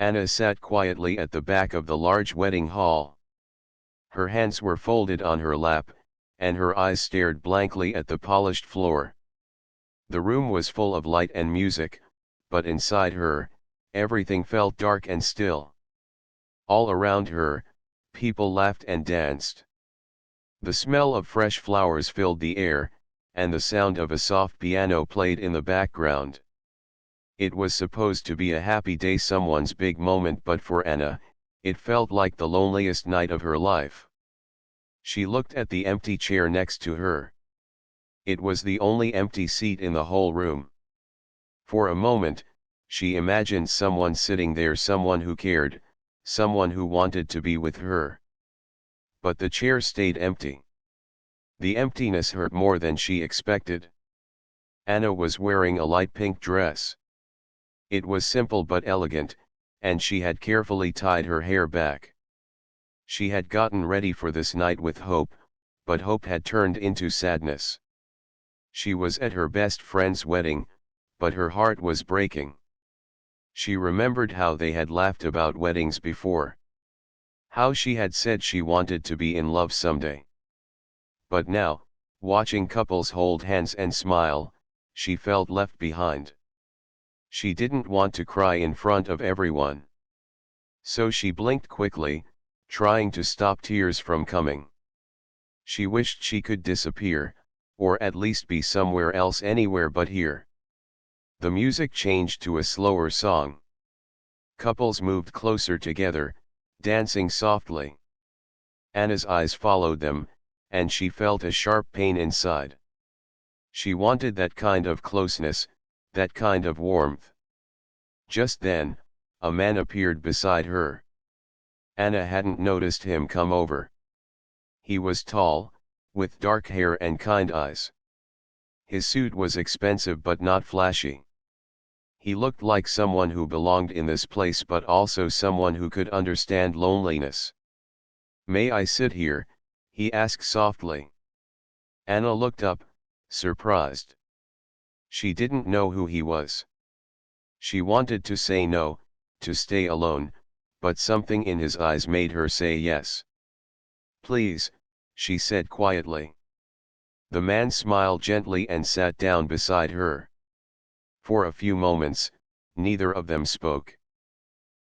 Anna sat quietly at the back of the large wedding hall. Her hands were folded on her lap, and her eyes stared blankly at the polished floor. The room was full of light and music, but inside her, everything felt dark and still. All around her, people laughed and danced. The smell of fresh flowers filled the air, and the sound of a soft piano played in the background. It was supposed to be a happy day, someone's big moment, but for Anna, it felt like the loneliest night of her life. She looked at the empty chair next to her. It was the only empty seat in the whole room. For a moment, she imagined someone sitting there, someone who cared, someone who wanted to be with her. But the chair stayed empty. The emptiness hurt more than she expected. Anna was wearing a light pink dress. It was simple but elegant, and she had carefully tied her hair back. She had gotten ready for this night with hope, but hope had turned into sadness. She was at her best friend's wedding, but her heart was breaking. She remembered how they had laughed about weddings before. How she had said she wanted to be in love someday. But now, watching couples hold hands and smile, she felt left behind. She didn't want to cry in front of everyone. So she blinked quickly, trying to stop tears from coming. She wished she could disappear, or at least be somewhere else, anywhere but here. The music changed to a slower song. Couples moved closer together, dancing softly. Anna's eyes followed them, and she felt a sharp pain inside. She wanted that kind of closeness, that kind of warmth. Just then, a man appeared beside her. Anna hadn't noticed him come over. He was tall, with dark hair and kind eyes. His suit was expensive but not flashy. He looked like someone who belonged in this place, but also someone who could understand loneliness. "May I sit here?" he asked softly. Anna looked up, surprised. She didn't know who he was. She wanted to say no, to stay alone, but something in his eyes made her say yes. "Please," she said quietly. The man smiled gently and sat down beside her. For a few moments, neither of them spoke.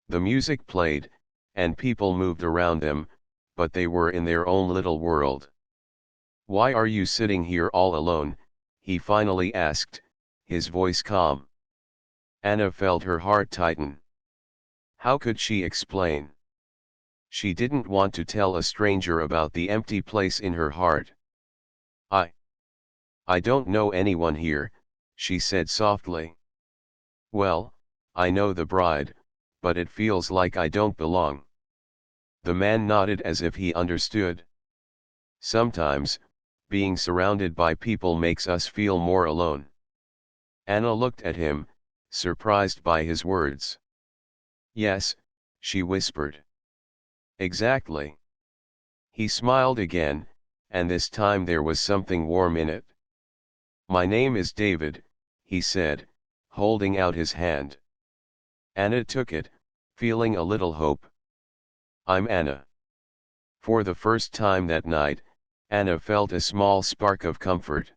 The music played, and people moved around them, but they were in their own little world. "Why are you sitting here all alone?" he finally asked, his voice calm. Anna felt her heart tighten. How could she explain? She didn't want to tell a stranger about the empty place in her heart. I don't know anyone here," she said softly. "Well, I know the bride, but it feels like I don't belong." The man nodded as if he understood. Sometimes, being surrounded by people makes us feel more alone. Anna looked at him, surprised by his words. "Yes," she whispered. "Exactly." He smiled again, and this time there was something warm in it. "My name is David," he said, holding out his hand. Anna took it, feeling a little hope. "I'm Anna." For the first time that night, Anna felt a small spark of comfort.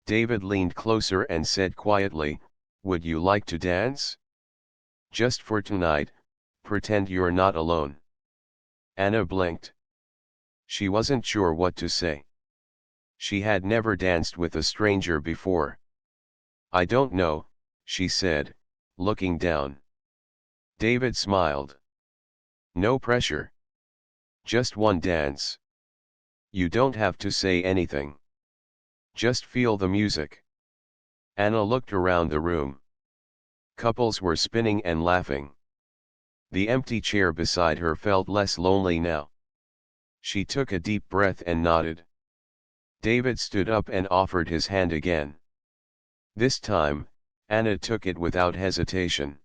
David leaned closer and said quietly, "Would you like to dance? Just for tonight, pretend you're not alone." Anna blinked. She wasn't sure what to say. She had never danced with a stranger before. "I don't know," she said, looking down. David smiled. "No pressure. Just one dance. You don't have to say anything. Just feel the music." Anna looked around the room. Couples were spinning and laughing. The empty chair beside her felt less lonely now. She took a deep breath and nodded. David stood up and offered his hand again. This time, Anna took it without hesitation.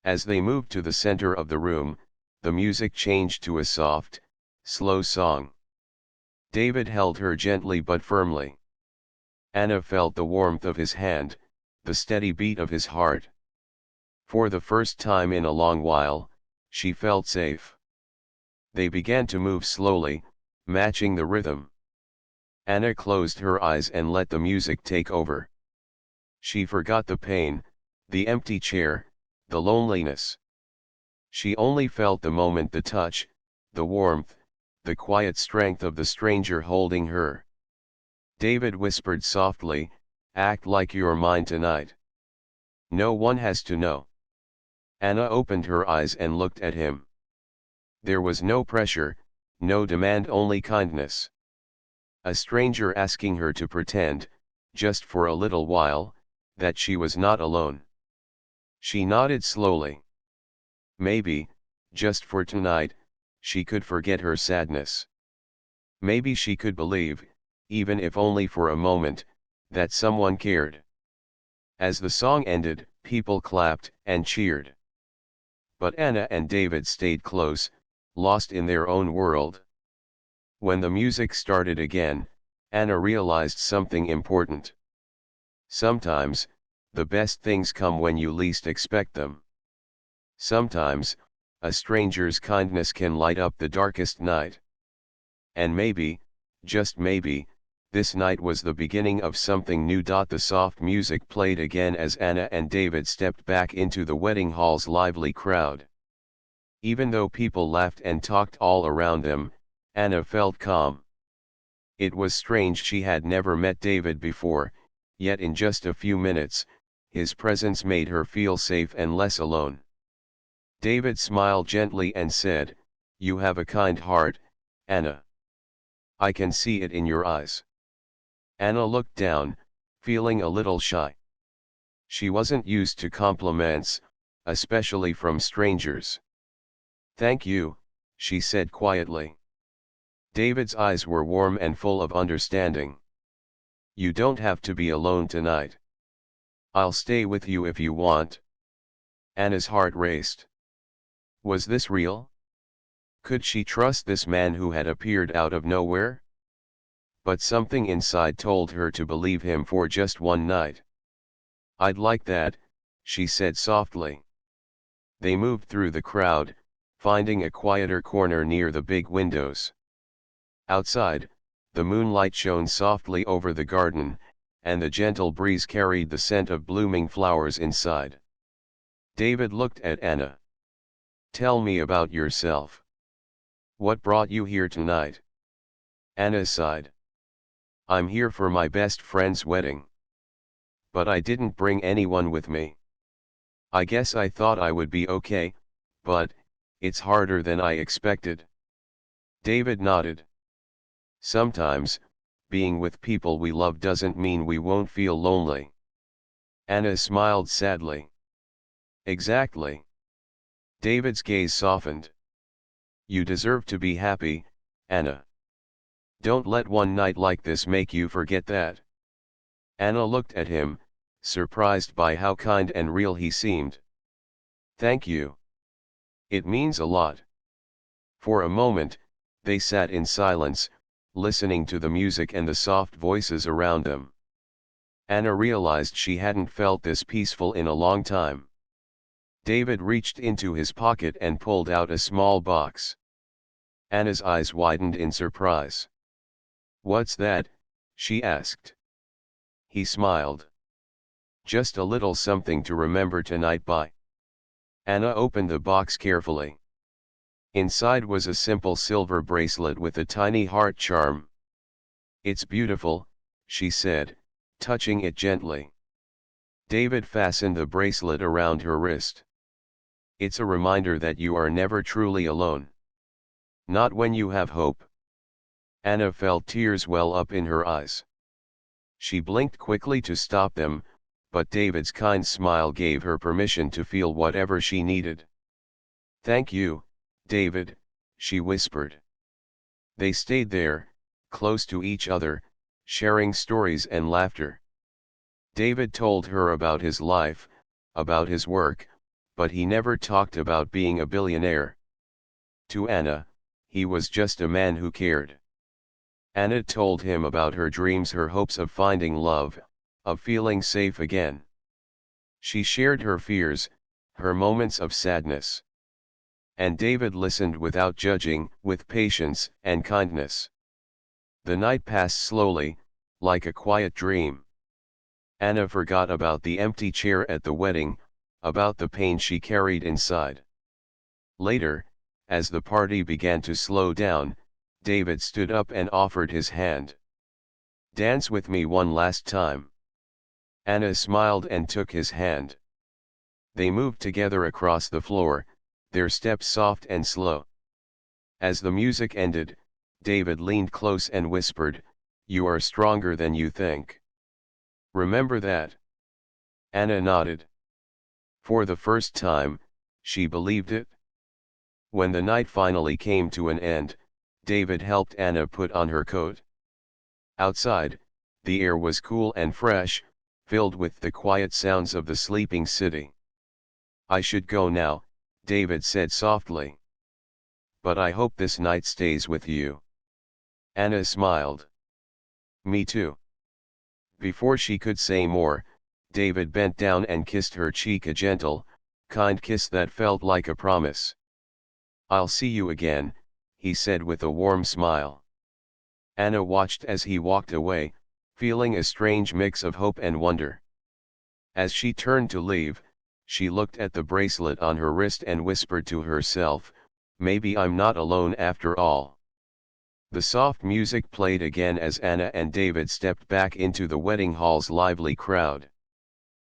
As they moved to the center of the room, the music changed to a soft, slow song. David held her gently but firmly. Anna felt the warmth of his hand, the steady beat of his heart. For the first time in a long while, she felt safe. They began to move slowly, matching the rhythm. Anna closed her eyes and let the music take over. She forgot the pain, the empty chair, the loneliness. She only felt the moment, the touch, the warmth, the quiet strength of the stranger holding her. David whispered softly, "Act like you're mine tonight. No one has to know." Anna opened her eyes and looked at him. There was no pressure, no demand, only kindness. A stranger asking her to pretend, just for a little while, that she was not alone. She nodded slowly. Maybe, just for tonight, she could forget her sadness. Maybe she could believe, even if only for a moment, that someone cared. As the song ended, people clapped and cheered. But Anna and David stayed close, lost in their own world. When the music started again, Anna realized something important. Sometimes, the best things come when you least expect them. Sometimes, a stranger's kindness can light up the darkest night. And maybe, just maybe, this night was the beginning of something new. The soft music played again as Anna and David stepped back into the wedding hall's lively crowd. Even though people laughed and talked all around them, Anna felt calm. It was strange, she had never met David before, yet in just a few minutes, his presence made her feel safe and less alone. David smiled gently and said, "You have a kind heart, Anna. I can see it in your eyes." Anna looked down, feeling a little shy. She wasn't used to compliments, especially from strangers. "Thank you," she said quietly. David's eyes were warm and full of understanding. "You don't have to be alone tonight. I'll stay with you if you want." Anna's heart raced. Was this real? Could she trust this man who had appeared out of nowhere? But something inside told her to believe him for just one night. "I'd like that," she said softly. They moved through the crowd, finding a quieter corner near the big windows. Outside, the moonlight shone softly over the garden, and the gentle breeze carried the scent of blooming flowers inside. David looked at Anna. "Tell me about yourself. What brought you here tonight?" Anna sighed. "I'm here for my best friend's wedding. But I didn't bring anyone with me. I guess I thought I would be okay, but it's harder than I expected." David nodded. "Sometimes, being with people we love doesn't mean we won't feel lonely." Anna smiled sadly. "Exactly." David's gaze softened. "You deserve to be happy, Anna. Don't let one night like this make you forget that." Anna looked at him, surprised by how kind and real he seemed. "Thank you. It means a lot." For a moment, they sat in silence, listening to the music and the soft voices around them. Anna realized she hadn't felt this peaceful in a long time. David reached into his pocket and pulled out a small box. Anna's eyes widened in surprise. "What's that?" she asked. He smiled. "Just a little something to remember tonight by." Anna opened the box carefully. Inside was a simple silver bracelet with a tiny heart charm. "It's beautiful," she said, touching it gently. David fastened the bracelet around her wrist. "It's a reminder that you are never truly alone. Not when you have hope." Anna felt tears well up in her eyes. She blinked quickly to stop them, but David's kind smile gave her permission to feel whatever she needed. "Thank you, David," she whispered. They stayed there, close to each other, sharing stories and laughter. David told her about his life, about his work, but he never talked about being a billionaire. To Anna, he was just a man who cared. Anna told him about her dreams, her hopes of finding love, of feeling safe again. She shared her fears, her moments of sadness. And David listened without judging, with patience and kindness. The night passed slowly, like a quiet dream. Anna forgot about the empty chair at the wedding, about the pain she carried inside. Later, as the party began to slow down, David stood up and offered his hand. "Dance with me one last time." Anna smiled and took his hand. They moved together across the floor, their steps soft and slow. As the music ended, David leaned close and whispered, "You are stronger than you think. Remember that." Anna nodded. For the first time, she believed it. When the night finally came to an end, David helped Anna put on her coat. Outside, the air was cool and fresh, filled with the quiet sounds of the sleeping city. "I should go now," David said softly. "But I hope this night stays with you." Anna smiled. "Me too." Before she could say more, David bent down and kissed her cheek, a gentle, kind kiss that felt like a promise. "I'll see you again," he said with a warm smile. Anna watched as he walked away, feeling a strange mix of hope and wonder. As she turned to leave, she looked at the bracelet on her wrist and whispered to herself, "Maybe I'm not alone after all." The soft music played again as Anna and David stepped back into the wedding hall's lively crowd.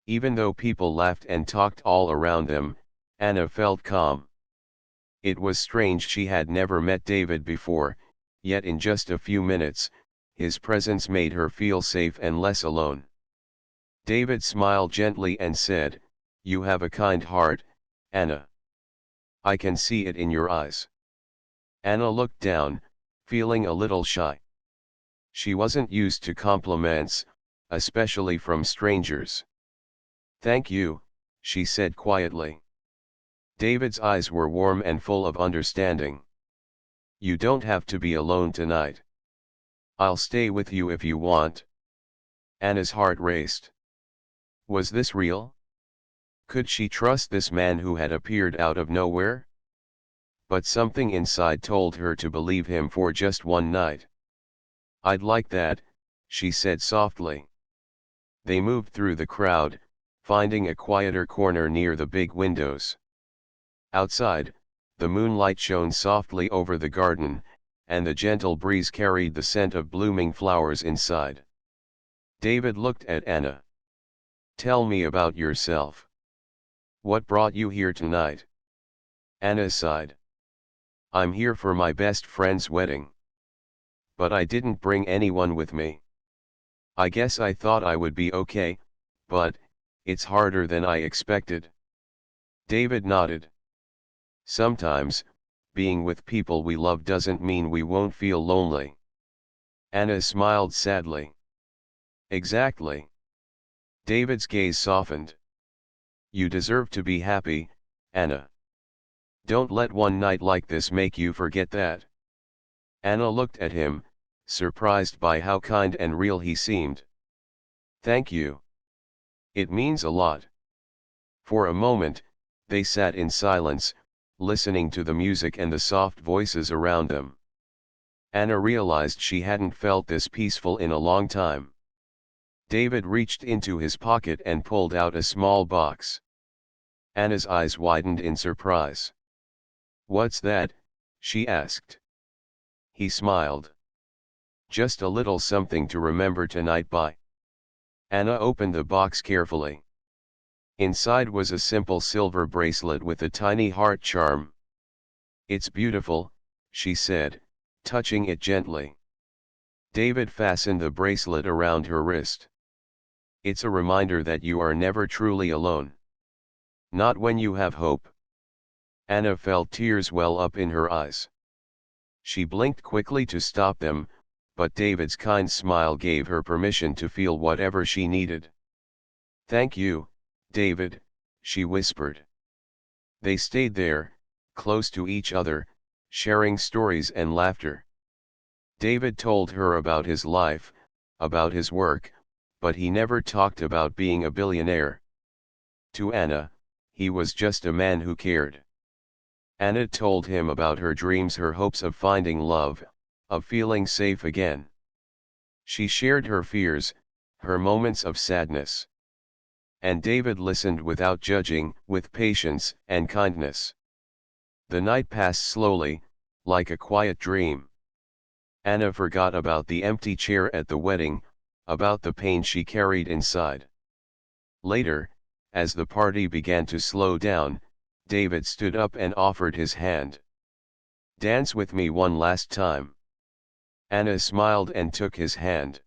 Even though people laughed and talked all around them, Anna felt calm. It was strange, she had never met David before, yet in just a few minutes, his presence made her feel safe and less alone. David smiled gently and said, "You have a kind heart, Anna. I can see it in your eyes." Anna looked down, feeling a little shy. She wasn't used to compliments, especially from strangers. "Thank you," she said quietly. David's eyes were warm and full of understanding. "You don't have to be alone tonight. I'll stay with you if you want." Anna's heart raced. Was this real? Could she trust this man who had appeared out of nowhere? But something inside told her to believe him for just one night. "I'd like that," she said softly. They moved through the crowd, finding a quieter corner near the big windows. Outside, the moonlight shone softly over the garden, and the gentle breeze carried the scent of blooming flowers inside. David looked at Anna. "Tell me about yourself. What brought you here tonight?" Anna sighed. "I'm here for my best friend's wedding. But I didn't bring anyone with me. I guess I thought I would be okay, but it's harder than I expected." David nodded. "Sometimes, being with people we love doesn't mean we won't feel lonely." Anna smiled sadly. "Exactly." David's gaze softened. "You deserve to be happy, Anna. Don't let one night like this make you forget that." Anna looked at him, surprised by how kind and real he seemed. "Thank you. It means a lot." For a moment, they sat in silence, listening to the music and the soft voices around them. Anna realized she hadn't felt this peaceful in a long time. David reached into his pocket and pulled out a small box. Anna's eyes widened in surprise. "What's that?" she asked. He smiled. "Just a little something to remember tonight by." Anna opened the box carefully. Inside was a simple silver bracelet with a tiny heart charm. "It's beautiful," she said, touching it gently. David fastened the bracelet around her wrist. "It's a reminder that you are never truly alone. Not when you have hope." Anna felt tears well up in her eyes. She blinked quickly to stop them, but David's kind smile gave her permission to feel whatever she needed. "Thank you, David," she whispered. They stayed there, close to each other, sharing stories and laughter. David told her about his life, about his work, but he never talked about being a billionaire. To Anna, he was just a man who cared. Anna told him about her dreams, her hopes of finding love, of feeling safe again. She shared her fears, her moments of sadness. And David listened without judging, with patience and kindness. The night passed slowly, like a quiet dream. Anna forgot about the empty chair at the wedding, about the pain she carried inside. Later, as the party began to slow down, David stood up and offered his hand. "Dance with me one last time." Anna smiled and took his hand.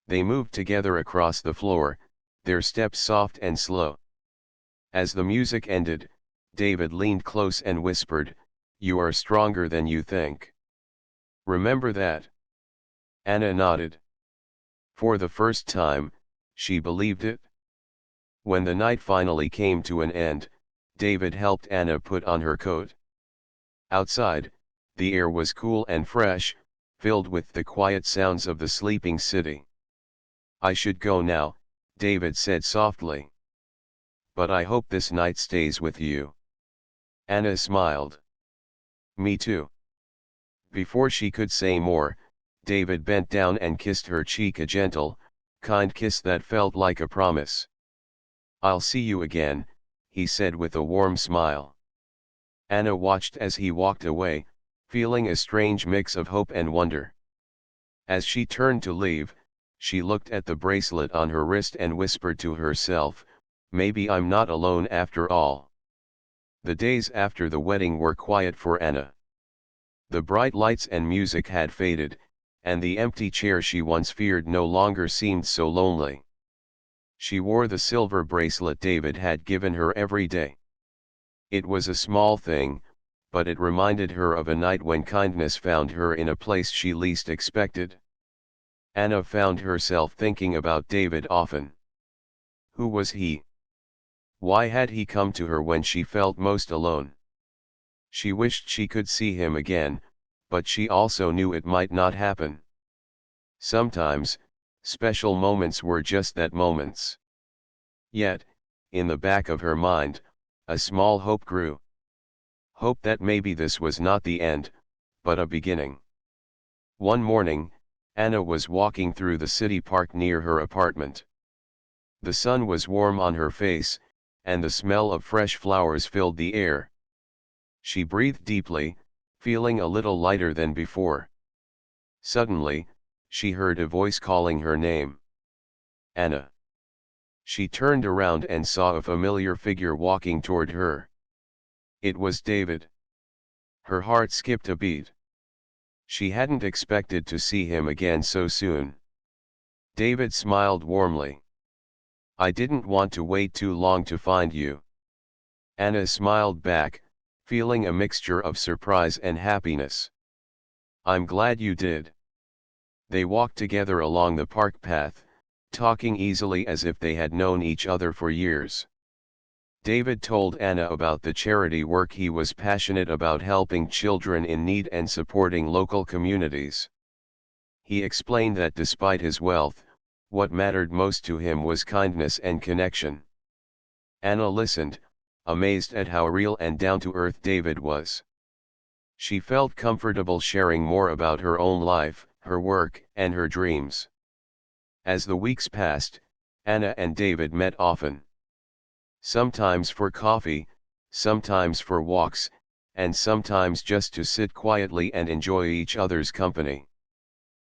They moved together across the floor, their steps soft and slow. As the music ended, David leaned close and whispered, "You are stronger than you think. Remember that." Anna nodded. For the first time, she believed it. When the night finally came to an end, David helped Anna put on her coat. Outside, the air was cool and fresh, filled with the quiet sounds of the sleeping city. "I should go now," David said softly. "But I hope this night stays with you." Anna smiled. "Me too." Before she could say more, David bent down and kissed her cheek, a gentle, kind kiss that felt like a promise. "I'll see you again," he said with a warm smile. Anna watched as he walked away, feeling a strange mix of hope and wonder. As she turned to leave, she looked at the bracelet on her wrist and whispered to herself, "Maybe I'm not alone after all." The days after the wedding were quiet for Anna. The bright lights and music had faded, and the empty chair she once feared no longer seemed so lonely. She wore the silver bracelet David had given her every day. It was a small thing, but it reminded her of a night when kindness found her in a place she least expected. Anna found herself thinking about David often. Who was he? Why had he come to her when she felt most alone? She wished she could see him again, but she also knew it might not happen. Sometimes, special moments were just that, moments. Yet, in the back of her mind, a small hope grew. Hope that maybe this was not the end, but a beginning. One morning, Anna was walking through the city park near her apartment. The sun was warm on her face, and the smell of fresh flowers filled the air. She breathed deeply, feeling a little lighter than before. Suddenly, she heard a voice calling her name. "Anna." She turned around and saw a familiar figure walking toward her. It was David. Her heart skipped a beat. She hadn't expected to see him again so soon. David smiled warmly. "I didn't want to wait too long to find you." Anna smiled back, feeling a mixture of surprise and happiness. "I'm glad you did." They walked together along the park path, talking easily as if they had known each other for years. David told Anna about the charity work he was passionate about, helping children in need and supporting local communities. He explained that despite his wealth, what mattered most to him was kindness and connection. Anna listened, amazed at how real and down-to-earth David was. She felt comfortable sharing more about her own life, her work, and her dreams. As the weeks passed, Anna and David met often. Sometimes for coffee, sometimes for walks, and sometimes just to sit quietly and enjoy each other's company.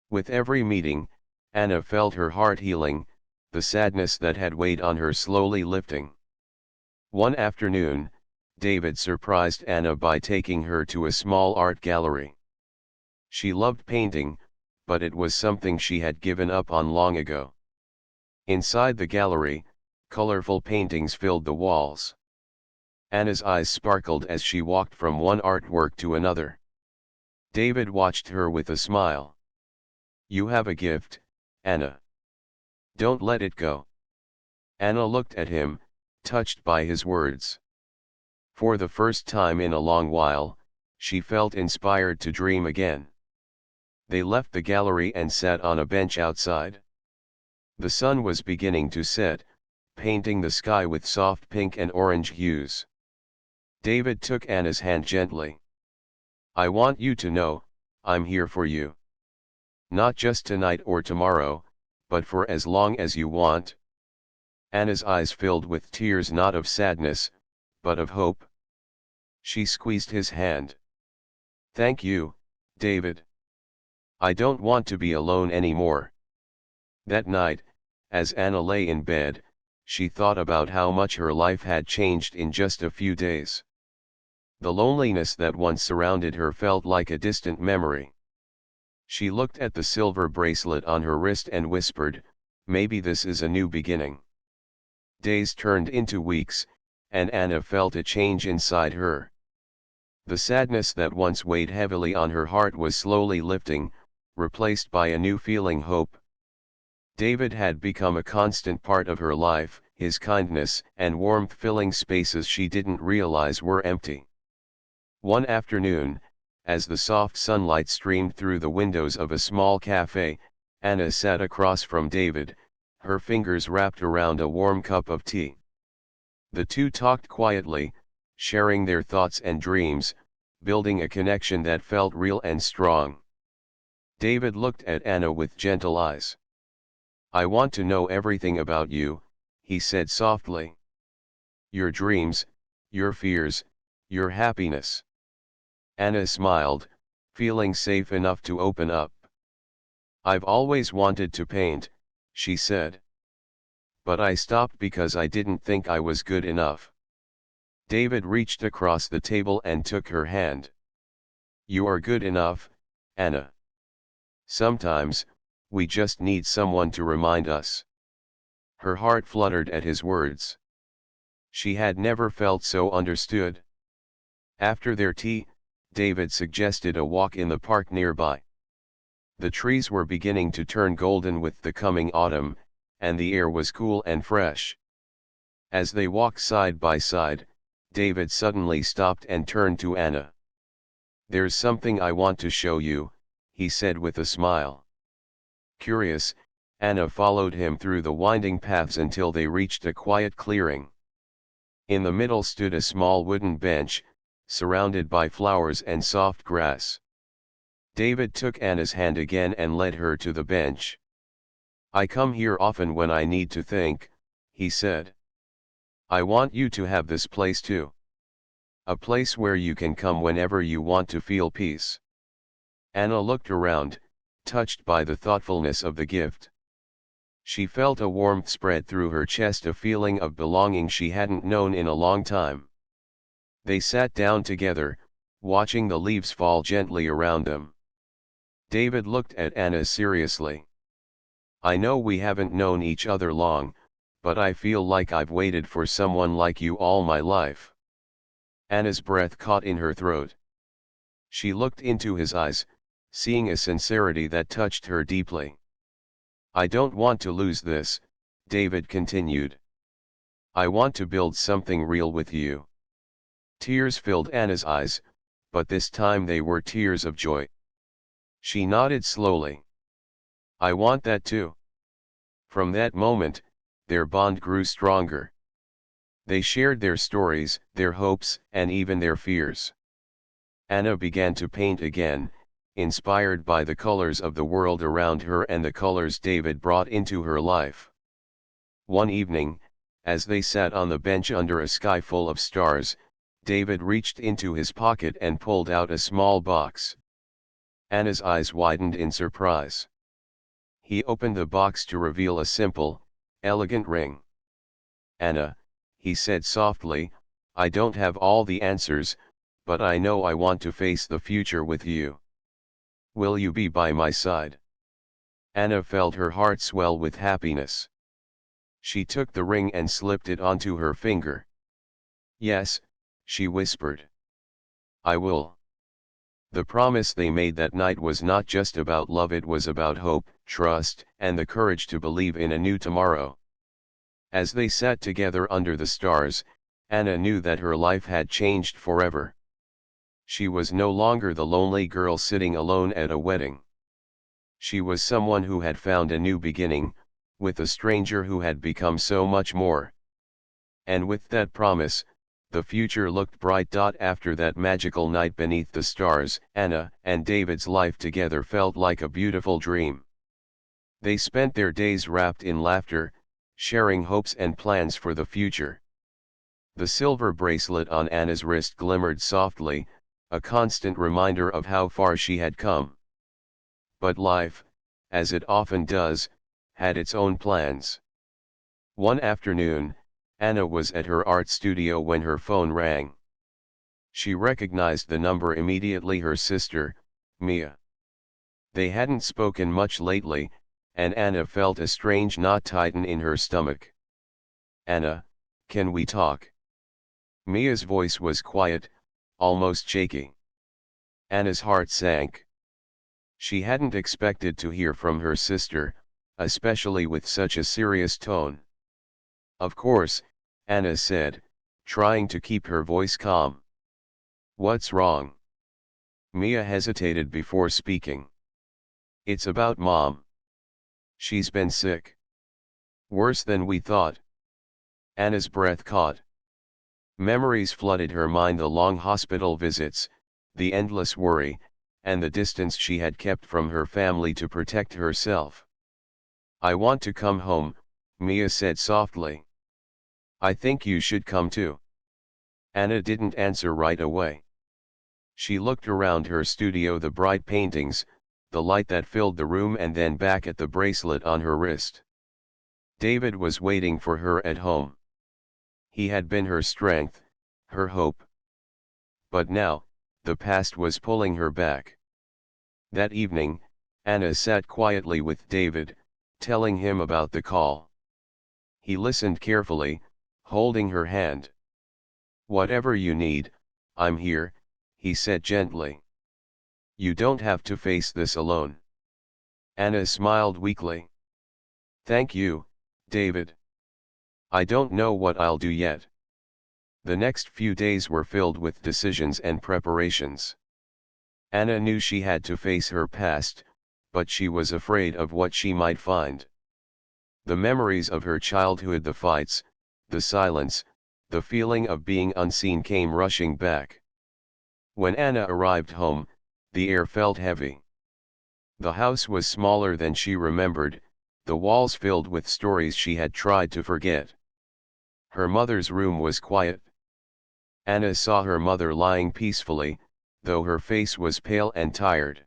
With every meeting, Anna felt her heart healing, the sadness that had weighed on her slowly lifting. One afternoon, David surprised Anna by taking her to a small art gallery. She loved painting, but it was something she had given up on long ago. Inside the gallery, colorful paintings filled the walls. Anna's eyes sparkled as she walked from one artwork to another. David watched her with a smile. "You have a gift, Anna. Don't let it go." Anna looked at him, touched by his words. For the first time in a long while, she felt inspired to dream again. They left the gallery and sat on a bench outside. The sun was beginning to set, painting the sky with soft pink and orange hues. David took Anna's hand gently. "I want you to know, I'm here for you. Not just tonight or tomorrow, but for as long as you want." Anna's eyes filled with tears, not of sadness, but of hope. She squeezed his hand. "Thank you, David. I don't want to be alone anymore." That night, as Anna lay in bed, she thought about how much her life had changed in just a few days. The loneliness that once surrounded her felt like a distant memory. She looked at the silver bracelet on her wrist and whispered, "Maybe this is a new beginning." Days turned into weeks, and Anna felt a change inside her. The sadness that once weighed heavily on her heart was slowly lifting, replaced by a new feeling, hope. David had become a constant part of her life, his kindness and warmth filling spaces she didn't realize were empty. One afternoon, as the soft sunlight streamed through the windows of a small cafe, Anna sat across from David, her fingers wrapped around a warm cup of tea. The two talked quietly, sharing their thoughts and dreams, building a connection that felt real and strong. David looked at Anna with gentle eyes. "I want to know everything about you," he said softly. "Your dreams, your fears, your happiness." Anna smiled, feeling safe enough to open up. "I've always wanted to paint," she said. "But I stopped because I didn't think I was good enough." David reached across the table and took her hand. "You are good enough, Anna. Sometimes, we just need someone to remind us." Her heart fluttered at his words. She had never felt so understood. After their tea, David suggested a walk in the park nearby. The trees were beginning to turn golden with the coming autumn, and the air was cool and fresh. As they walked side by side, David suddenly stopped and turned to Anna. "There's something I want to show you," he said with a smile. Curious, Anna followed him through the winding paths until they reached a quiet clearing. In the middle stood a small wooden bench, surrounded by flowers and soft grass. David took Anna's hand again and led her to the bench. "I come here often when I need to think," he said. "I want you to have this place too. A place where you can come whenever you want to feel peace." Anna looked around, touched by the thoughtfulness of the gift. She felt a warmth spread through her chest, a feeling of belonging she hadn't known in a long time. They sat down together, watching the leaves fall gently around them. David looked at Anna seriously. "I know we haven't known each other long, but I feel like I've waited for someone like you all my life." Anna's breath caught in her throat. She looked into his eyes, seeing a sincerity that touched her deeply. "I don't want to lose this," David continued. "I want to build something real with you." Tears filled Anna's eyes, but this time they were tears of joy. She nodded slowly. "I want that too." From that moment, their bond grew stronger. They shared their stories, their hopes, and even their fears. Anna began to paint again, inspired by the colors of the world around her and the colors David brought into her life. One evening, as they sat on the bench under a sky full of stars, David reached into his pocket and pulled out a small box. Anna's eyes widened in surprise. He opened the box to reveal a simple, elegant ring. "Anna," he said softly, "I don't have all the answers, but I know I want to face the future with you. Will you be by my side?" Anna felt her heart swell with happiness. She took the ring and slipped it onto her finger. "Yes," she whispered. "I will." The promise they made that night was not just about love, it was about hope, trust, and the courage to believe in a new tomorrow. As they sat together under the stars, Anna knew that her life had changed forever. She was no longer the lonely girl sitting alone at a wedding. She was someone who had found a new beginning, with a stranger who had become so much more. And with that promise, the future looked bright. After that magical night beneath the stars, Anna and David's life together felt like a beautiful dream. They spent their days wrapped in laughter, sharing hopes and plans for the future. The silver bracelet on Anna's wrist glimmered softly, a constant reminder of how far she had come. But life, as it often does, had its own plans. One afternoon, Anna was at her art studio when her phone rang. She recognized the number immediately: her sister, Mia. They hadn't spoken much lately, and Anna felt a strange knot tighten in her stomach. "Anna, can we talk?" Mia's voice was quiet, almost shaky. Anna's heart sank. She hadn't expected to hear from her sister, especially with such a serious tone. "Of course," Anna said, trying to keep her voice calm. "What's wrong?" Mia hesitated before speaking. "It's about Mom. She's been sick. Worse than we thought." Anna's breath caught. Memories flooded her mind: the long hospital visits, the endless worry, and the distance she had kept from her family to protect herself. "I want to come home," Mia said softly. "I think you should come too." Anna didn't answer right away. She looked around her studio: the bright paintings, the light that filled the room, and then back at the bracelet on her wrist. David was waiting for her at home. He had been her strength, her hope. But now, the past was pulling her back. That evening, Anna sat quietly with David, telling him about the call. He listened carefully, holding her hand. "Whatever you need, I'm here," he said gently. "You don't have to face this alone." Anna smiled weakly. "Thank you, David. I don't know what I'll do yet." The next few days were filled with decisions and preparations. Anna knew she had to face her past, but she was afraid of what she might find. The memories of her childhood, the fights, the silence, the feeling of being unseen came rushing back. When Anna arrived home, the air felt heavy. The house was smaller than she remembered, the walls filled with stories she had tried to forget. Her mother's room was quiet. Anna saw her mother lying peacefully, though her face was pale and tired.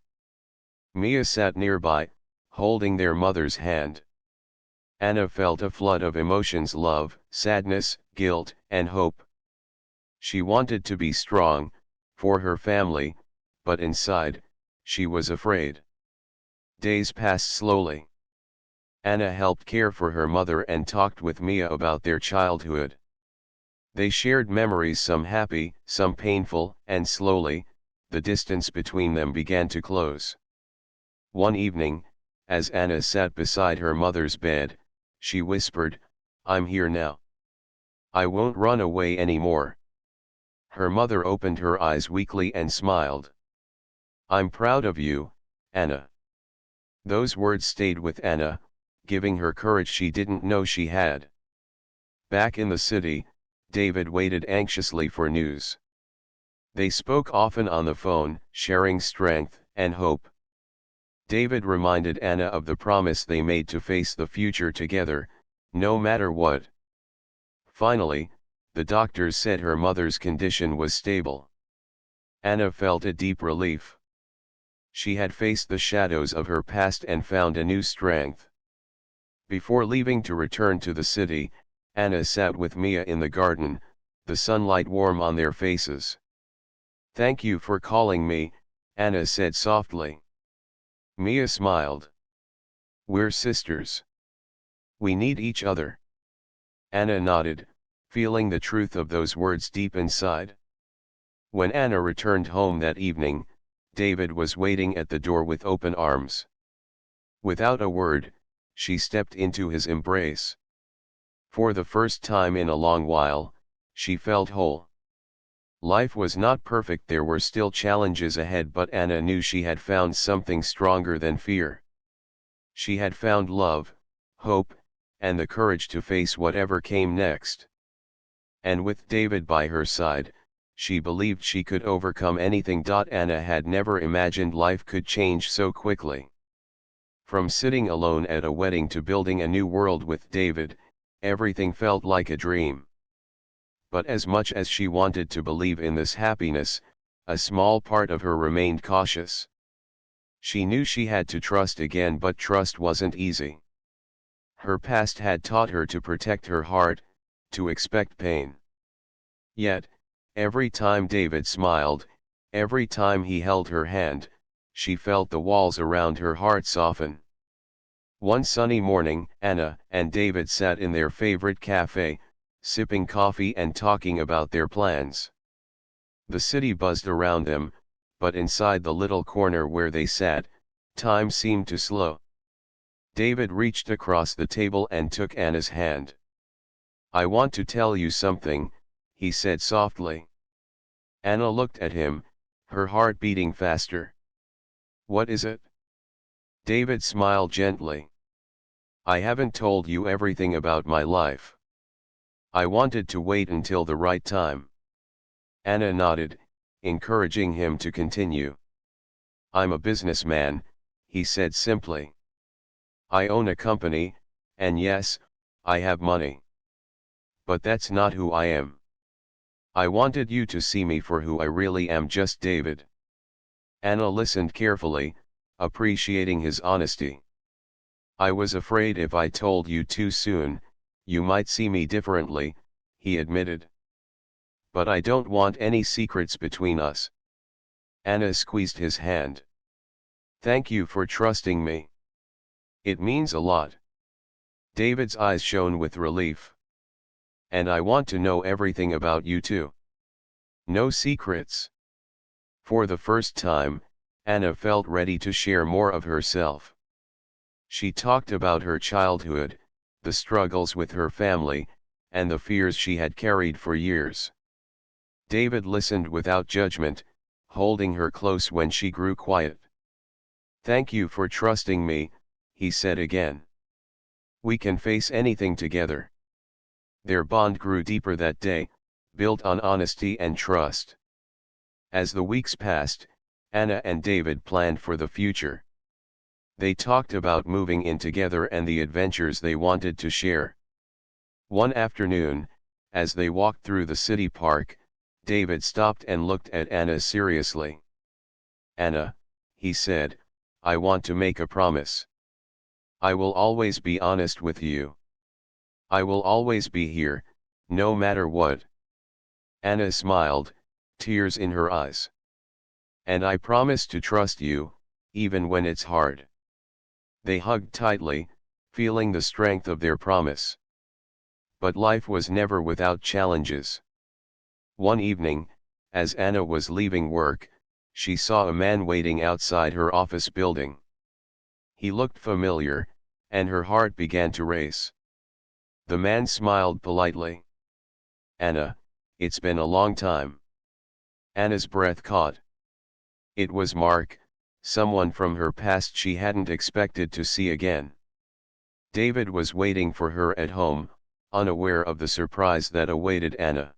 Mia sat nearby, holding their mother's hand. Anna felt a flood of emotions: love, sadness, guilt, and hope. She wanted to be strong, for her family, but inside, she was afraid. Days passed slowly. Anna helped care for her mother and talked with Mia about their childhood. They shared memories, some happy, some painful, and slowly, the distance between them began to close. One evening, as Anna sat beside her mother's bed, she whispered, "I'm here now. I won't run away anymore." Her mother opened her eyes weakly and smiled. "I'm proud of you, Anna." Those words stayed with Anna, giving her courage she didn't know she had. Back in the city, David waited anxiously for news. They spoke often on the phone, sharing strength and hope. David reminded Anna of the promise they made to face the future together, no matter what. Finally, the doctors said her mother's condition was stable. Anna felt a deep relief. She had faced the shadows of her past and found a new strength. Before leaving to return to the city, Anna sat with Mia in the garden, the sunlight warm on their faces. "Thank you for calling me," Anna said softly. Mia smiled. "We're sisters. We need each other." Anna nodded, feeling the truth of those words deep inside. When Anna returned home that evening, David was waiting at the door with open arms. Without a word, she stepped into his embrace. For the first time in a long while, she felt whole. Life was not perfect, there were still challenges ahead, but Anna knew she had found something stronger than fear. She had found love, hope, and the courage to face whatever came next. And with David by her side, she believed she could overcome anything. Anna had never imagined life could change so quickly. From sitting alone at a wedding to building a new world with David, everything felt like a dream. But as much as she wanted to believe in this happiness, a small part of her remained cautious. She knew she had to trust again, but trust wasn't easy. Her past had taught her to protect her heart, to expect pain. Yet, every time David smiled, every time he held her hand, she felt the walls around her heart soften. One sunny morning, Anna and David sat in their favorite cafe, sipping coffee and talking about their plans. The city buzzed around them, but inside the little corner where they sat, time seemed to slow. David reached across the table and took Anna's hand. "I want to tell you something," he said softly. Anna looked at him, her heart beating faster. "What is it?" David smiled gently. "I haven't told you everything about my life. I wanted to wait until the right time." Anna nodded, encouraging him to continue. "I'm a businessman," he said simply. "I own a company, and yes, I have money. But that's not who I am. I wanted you to see me for who I really am, just David." Anna listened carefully, appreciating his honesty. "I was afraid if I told you too soon, you might see me differently," he admitted. "But I don't want any secrets between us." Anna squeezed his hand. "Thank you for trusting me. It means a lot." David's eyes shone with relief. "And I want to know everything about you too. No secrets." For the first time, Anna felt ready to share more of herself. She talked about her childhood, the struggles with her family, and the fears she had carried for years. David listened without judgment, holding her close when she grew quiet. "Thank you for trusting me," he said again. "We can face anything together." Their bond grew deeper that day, built on honesty and trust. As the weeks passed, Anna and David planned for the future. They talked about moving in together and the adventures they wanted to share. One afternoon, as they walked through the city park, David stopped and looked at Anna seriously. "Anna," he said, "I want to make a promise. I will always be honest with you. I will always be here, no matter what." Anna smiled, tears in her eyes. "And I promise to trust you, even when it's hard." They hugged tightly, feeling the strength of their promise. But life was never without challenges. One evening, as Anna was leaving work, she saw a man waiting outside her office building. He looked familiar, and her heart began to race. The man smiled politely. "Anna, it's been a long time." Anna's breath caught. It was Mark, someone from her past she hadn't expected to see again. David was waiting for her at home, unaware of the surprise that awaited Anna.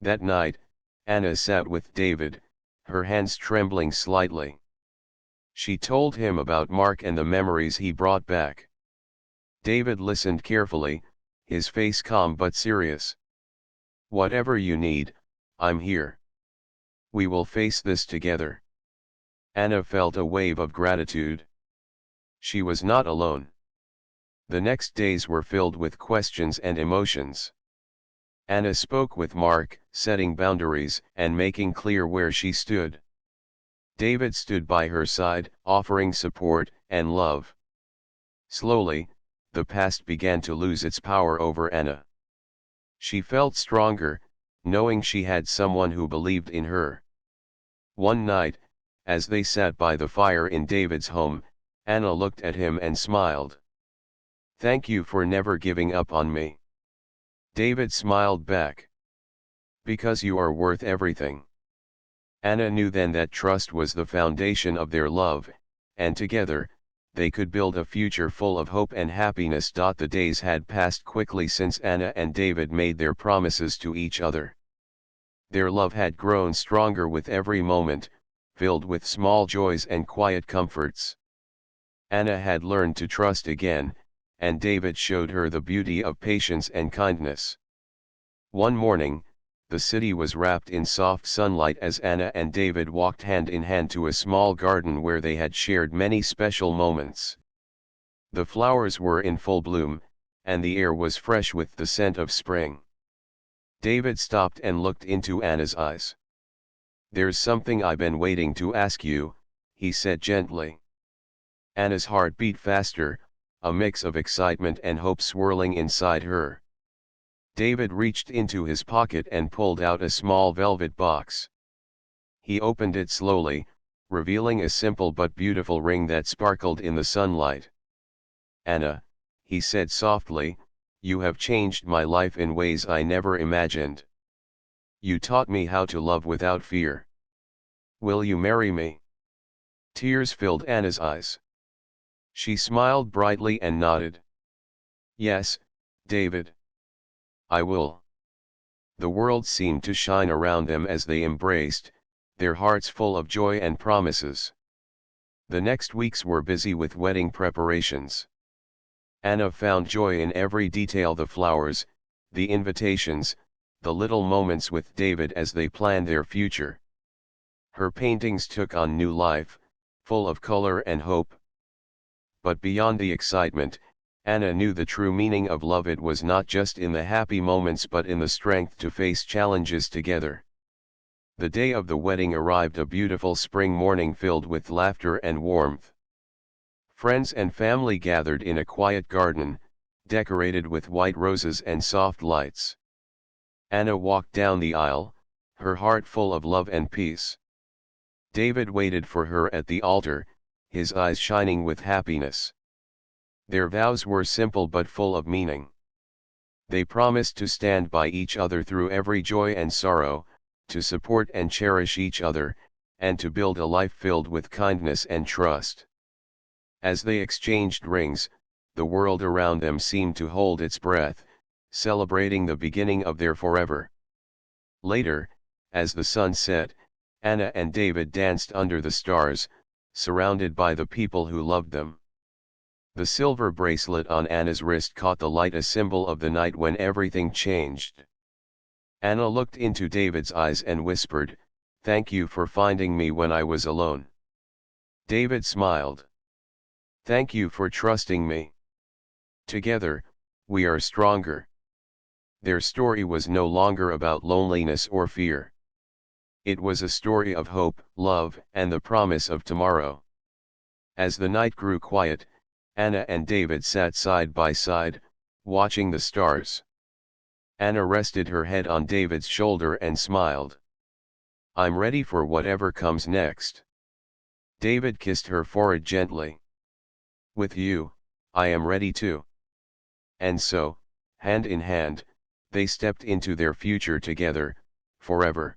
That night, Anna sat with David, her hands trembling slightly. She told him about Mark and the memories he brought back. David listened carefully, his face calm but serious. "Whatever you need, I'm here. We will face this together." Anna felt a wave of gratitude. She was not alone. The next days were filled with questions and emotions. Anna spoke with Mark, setting boundaries and making clear where she stood. David stood by her side, offering support and love. Slowly, the past began to lose its power over Anna. She felt stronger, knowing she had someone who believed in her. One night, as they sat by the fire in David's home, Anna looked at him and smiled. "Thank you for never giving up on me." David smiled back. "Because you are worth everything." Anna knew then that trust was the foundation of their love, and together, they could build a future full of hope and happiness. The days had passed quickly since Anna and David made their promises to each other. Their love had grown stronger with every moment, filled with small joys and quiet comforts. Anna had learned to trust again, and David showed her the beauty of patience and kindness. One morning, the city was wrapped in soft sunlight as Anna and David walked hand in hand to a small garden where they had shared many special moments. The flowers were in full bloom, and the air was fresh with the scent of spring. David stopped and looked into Anna's eyes. "There's something I've been waiting to ask you," he said gently. Anna's heart beat faster, a mix of excitement and hope swirling inside her. David reached into his pocket and pulled out a small velvet box. He opened it slowly, revealing a simple but beautiful ring that sparkled in the sunlight. "Anna," he said softly, "you have changed my life in ways I never imagined. You taught me how to love without fear. Will you marry me?" Tears filled Anna's eyes. She smiled brightly and nodded. "Yes, David. I will." The world seemed to shine around them as they embraced, their hearts full of joy and promises. The next weeks were busy with wedding preparations. Anna found joy in every detail: the flowers, the invitations, the little moments with David as they planned their future. Her paintings took on new life, full of color and hope. But beyond the excitement, Anna knew the true meaning of love. It was not just in the happy moments but in the strength to face challenges together. The day of the wedding arrived, a beautiful spring morning filled with laughter and warmth. Friends and family gathered in a quiet garden, decorated with white roses and soft lights. Anna walked down the aisle, her heart full of love and peace. David waited for her at the altar, his eyes shining with happiness. Their vows were simple but full of meaning. They promised to stand by each other through every joy and sorrow, to support and cherish each other, and to build a life filled with kindness and trust. As they exchanged rings, the world around them seemed to hold its breath, celebrating the beginning of their forever. Later, as the sun set, Anna and David danced under the stars, surrounded by the people who loved them. The silver bracelet on Anna's wrist caught the light, a symbol of the night when everything changed. Anna looked into David's eyes and whispered, "Thank you for finding me when I was alone." David smiled. "Thank you for trusting me. Together, we are stronger." Their story was no longer about loneliness or fear. It was a story of hope, love, and the promise of tomorrow. As the night grew quiet, Anna and David sat side by side, watching the stars. Anna rested her head on David's shoulder and smiled. "I'm ready for whatever comes next." David kissed her forehead gently. "With you, I am ready too." And so, hand in hand, they stepped into their future together, forever.